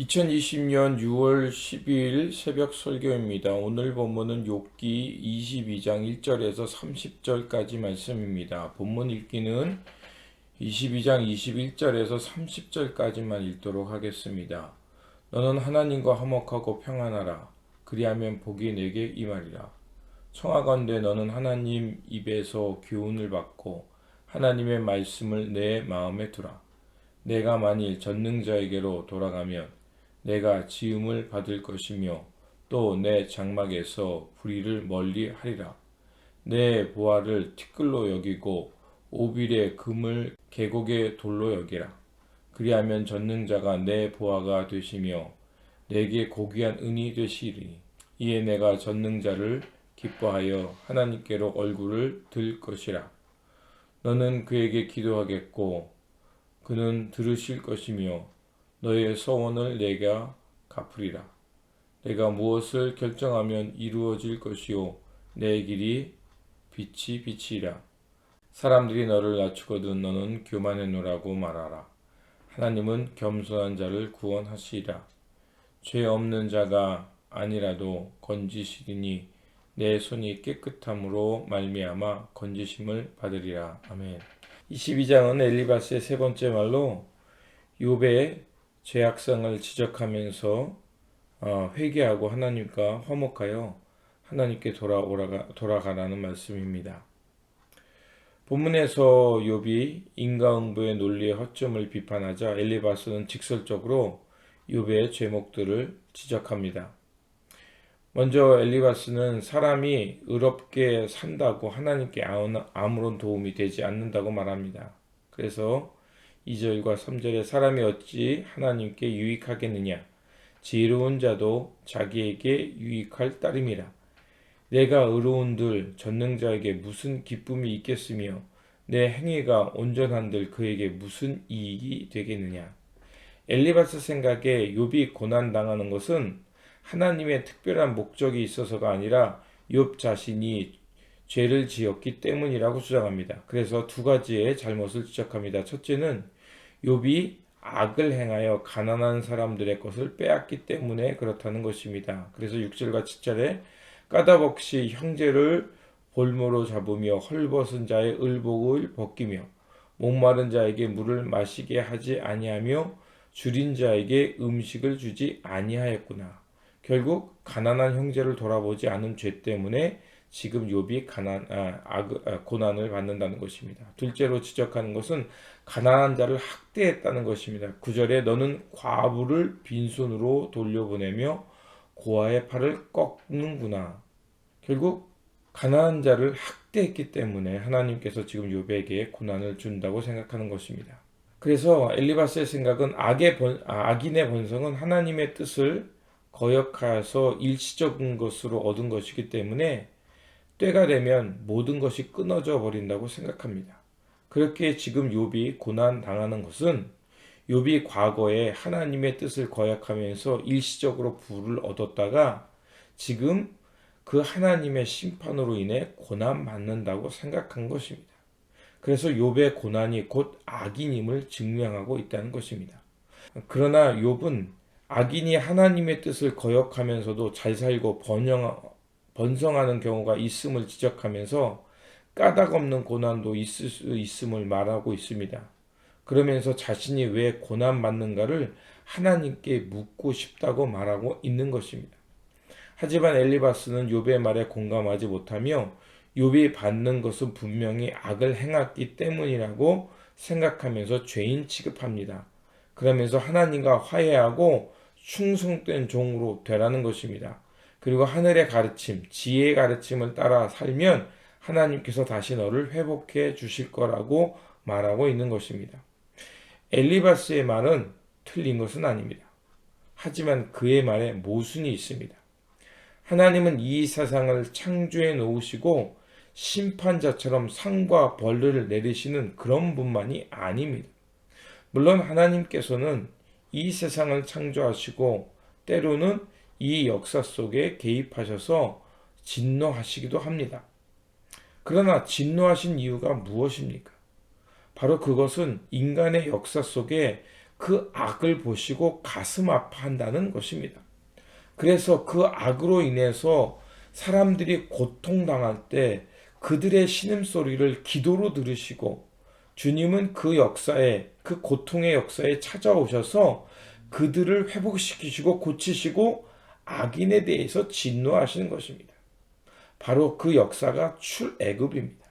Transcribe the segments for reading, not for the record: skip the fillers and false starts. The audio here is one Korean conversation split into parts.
2020년 6월 12일 새벽 설교입니다. 오늘 본문은 욥기 22장 1절에서 30절까지 말씀입니다. 본문 읽기는 22장 21절에서 30절까지만 읽도록 하겠습니다. 너는 하나님과 화목하고 평안하라. 그리하면 복이 내게 임하리라. 청하건대 너는 하나님 입에서 교훈을 받고 하나님의 말씀을 내 마음에 두라. 내가 만일 전능자에게로 돌아가면 내가 지음을 받을 것이며 또 내 장막에서 불의를 멀리 하리라. 내 보화를 티끌로 여기고 오빌의 금을 계곡의 돌로 여기라. 그리하면 전능자가 내 보화가 되시며 내게 고귀한 은이 되시리니 이에 내가 전능자를 기뻐하여 하나님께로 얼굴을 들 것이라. 너는 그에게 기도하겠고 그는 들으실 것이며 너의 소원을 내가 갚으리라. 내가 무엇을 결정하면 이루어질 것이요 내 길이 빛이 빛이라. 사람들이 너를 낮추거든 너는 교만해노라고 말하라. 하나님은 겸손한 자를 구원하시리라. 죄 없는 자가 아니라도 건지시리니 내 손이 깨끗함으로 말미암아 건지심을 받으리라. 아멘. 22장은 엘리바스의 세 번째 말로 욥의 죄악성을 지적하면서 회개하고 하나님과 화목하여 하나님께 돌아가라는 말씀입니다. 본문에서 욥이 인과응보의 논리의 허점을 비판하자 엘리바스는 직설적으로 욥의 죄목들을 지적합니다. 먼저 엘리바스는 사람이 의롭게 산다고 하나님께 아무런 도움이 되지 않는다고 말합니다. 그래서 2절과 3절에 사람이 어찌 하나님께 유익하겠느냐 지혜로운 자도 자기에게 유익할 따름이라. 내가 의로운들 전능자에게 무슨 기쁨이 있겠으며 내 행위가 온전한들 그에게 무슨 이익이 되겠느냐. 엘리바스 생각에 욥이 고난당하는 것은 하나님의 특별한 목적이 있어서가 아니라 욥 자신이 죄를 지었기 때문이라고 주장합니다. 그래서 두 가지의 잘못을 지적합니다. 첫째는 욥이 악을 행하여 가난한 사람들의 것을 빼앗기 때문에 그렇다는 것입니다. 그래서 6절과 7절에 까다롭이 형제를 볼모로 잡으며 헐벗은 자의 을복을 벗기며 목마른 자에게 물을 마시게 하지 아니하며 줄인 자에게 음식을 주지 아니하였구나. 결국 가난한 형제를 돌아보지 않은 죄 때문에 지금 욥이 고난을 받는다는 것입니다. 둘째로 지적하는 것은 가난한 자를 학대했다는 것입니다. 9절에 너는 과부를 빈손으로 돌려보내며 고아의 팔을 꺾는구나. 결국 가난한 자를 학대했기 때문에 하나님께서 지금 욥에게 고난을 준다고 생각하는 것입니다. 그래서 엘리바스의 생각은 악인의 본성은 하나님의 뜻을 거역하여서 일시적인 것으로 얻은 것이기 때문에 때가 되면 모든 것이 끊어져 버린다고 생각합니다. 그렇게 지금 욥이 고난 당하는 것은 욥이 과거에 하나님의 뜻을 거역하면서 일시적으로 부를 얻었다가 지금 그 하나님의 심판으로 인해 고난 받는다고 생각한 것입니다. 그래서 욥의 고난이 곧 악인임을 증명하고 있다는 것입니다. 그러나 욥은 악인이 하나님의 뜻을 거역하면서도 잘 살고 번성하는 경우가 있음을 지적하면서 까닭 없는 고난도 있을 수 있음을 말하고 있습니다. 그러면서 자신이 왜 고난받는가를 하나님께 묻고 싶다고 말하고 있는 것입니다. 하지만 엘리바스는 욥의 말에 공감하지 못하며 욥이 받는 것은 분명히 악을 행했기 때문이라고 생각하면서 죄인 취급합니다. 그러면서 하나님과 화해하고 충성된 종으로 되라는 것입니다. 그리고 하늘의 가르침, 지혜의 가르침을 따라 살면 하나님께서 다시 너를 회복해 주실 거라고 말하고 있는 것입니다. 엘리바스의 말은 틀린 것은 아닙니다. 하지만 그의 말에 모순이 있습니다. 하나님은 이 세상을 창조해 놓으시고 심판자처럼 상과 벌을 내리시는 그런 분만이 아닙니다. 물론 하나님께서는 이 세상을 창조하시고 때로는 이 역사 속에 개입하셔서 진노하시기도 합니다. 그러나 진노하신 이유가 무엇입니까? 바로 그것은 인간의 역사 속에 그 악을 보시고 가슴 아파한다는 것입니다. 그래서 그 악으로 인해서 사람들이 고통당할 때 그들의 신음소리를 기도로 들으시고 주님은 그 역사에, 그 고통의 역사에 찾아오셔서 그들을 회복시키시고 고치시고 악인에 대해서 진노하시는 것입니다. 바로 그 역사가 출애굽입니다.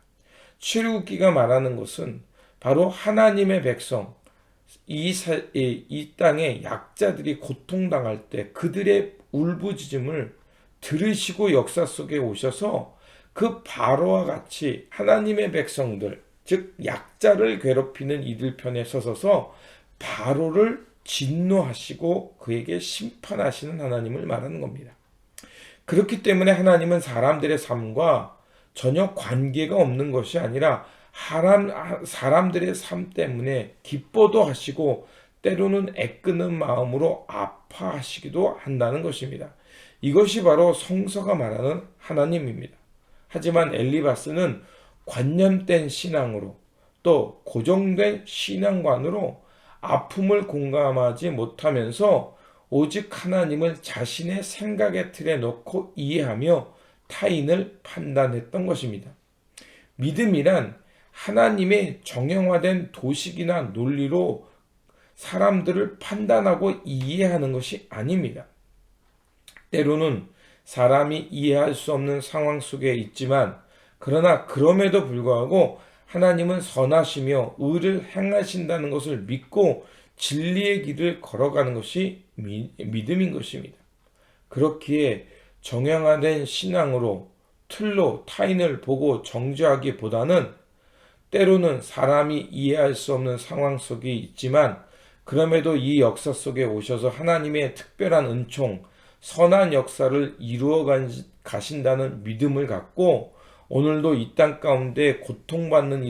출애굽기가 말하는 것은 바로 하나님의 백성, 이 땅의 약자들이 고통당할 때 그들의 울부짖음을 들으시고 역사 속에 오셔서 그 바로와 같이 하나님의 백성들, 즉 약자를 괴롭히는 이들 편에 서서서 바로를 진노하시고 그에게 심판하시는 하나님을 말하는 겁니다. 그렇기 때문에 하나님은 사람들의 삶과 전혀 관계가 없는 것이 아니라 사람들의 삶 때문에 기뻐도 하시고 때로는 애끄는 마음으로 아파하시기도 한다는 것입니다. 이것이 바로 성서가 말하는 하나님입니다. 하지만 엘리바스는 관념된 신앙으로 또 고정된 신앙관으로 아픔을 공감하지 못하면서 오직 하나님을 자신의 생각의 틀에 넣고 이해하며 타인을 판단했던 것입니다. 믿음이란 하나님의 정형화된 도식이나 논리로 사람들을 판단하고 이해하는 것이 아닙니다. 때로는 사람이 이해할 수 없는 상황 속에 있지만 그러나 그럼에도 불구하고 하나님은 선하시며 의를 행하신다는 것을 믿고 진리의 길을 걸어가는 것이 믿음인 것입니다. 그렇기에 정형화된 신앙으로 틀로 타인을 보고 정죄하기보다는 때로는 사람이 이해할 수 없는 상황 속에 있지만 그럼에도 이 역사 속에 오셔서 하나님의 특별한 은총, 선한 역사를 이루어 가신다는 믿음을 갖고 오늘도 이 땅 가운데 고통받는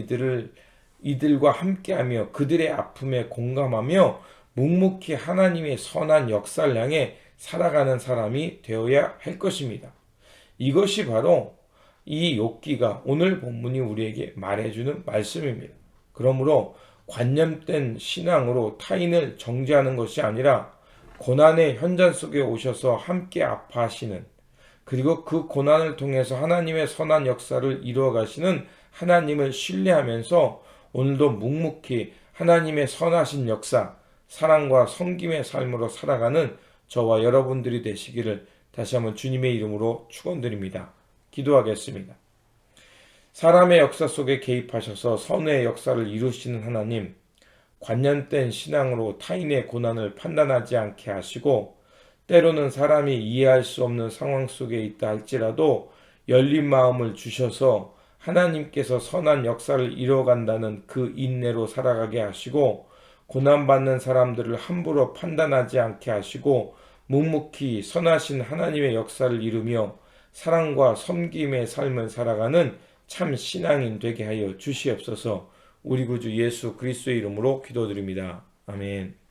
이들과 함께하며 그들의 아픔에 공감하며 묵묵히 하나님의 선한 역사를 향해 살아가는 사람이 되어야 할 것입니다. 이것이 바로 이 욥기가 오늘 본문이 우리에게 말해주는 말씀입니다. 그러므로 관념된 신앙으로 타인을 정죄하는 것이 아니라 고난의 현장 속에 오셔서 함께 아파하시는 그리고 그 고난을 통해서 하나님의 선한 역사를 이루어 가시는 하나님을 신뢰하면서 오늘도 묵묵히 하나님의 선하신 역사, 사랑과 섬김의 삶으로 살아가는 저와 여러분들이 되시기를 다시 한번 주님의 이름으로 축원드립니다. 기도하겠습니다. 사람의 역사 속에 개입하셔서 선의 역사를 이루시는 하나님, 관념된 신앙으로 타인의 고난을 판단하지 않게 하시고 때로는 사람이 이해할 수 없는 상황 속에 있다 할지라도 열린 마음을 주셔서 하나님께서 선한 역사를 이루어간다는 그 인내로 살아가게 하시고 고난받는 사람들을 함부로 판단하지 않게 하시고 묵묵히 선하신 하나님의 역사를 이루며 사랑과 섬김의 삶을 살아가는 참 신앙인 되게 하여 주시옵소서. 우리 구주 예수 그리스도의 이름으로 기도드립니다. 아멘.